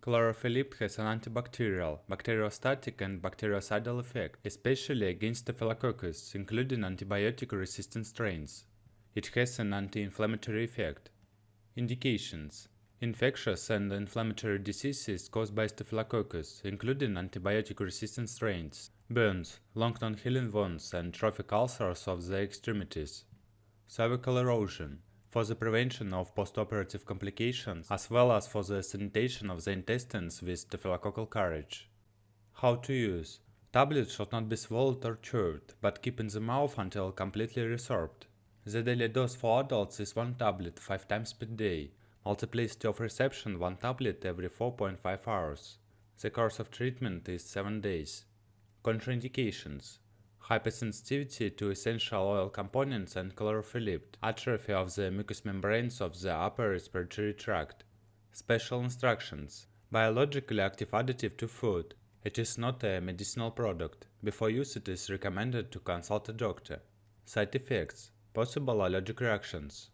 Chlorophyllipt has an antibacterial, bacteriostatic and bactericidal effect, especially against staphylococcus, including antibiotic-resistant strains. It has an anti-inflammatory effect. Indications: infectious and inflammatory diseases caused by staphylococcus, including antibiotic-resistant strains, burns, long non-healing wounds, and trophic ulcers of the extremities. Cervical erosion, for the prevention of postoperative complications as well as for the sanitation of the intestines with staphylococcal carriage. How to use: tablets should not be swallowed or chewed, but keep in the mouth until completely resorbed. The daily dose for adults is 1 tablet 5 times per day. Multiplicity of reception: 1 tablet every 4.5 hours. The course of treatment is 7 days. Contraindications: hypersensitivity to essential oil components and chlorophyllip, atrophy of the mucous membranes of the upper respiratory tract. Special instructions: biologically active additive to food. It is not a medicinal product. Before use, it is recommended to consult a doctor. Side effects: possible allergic reactions.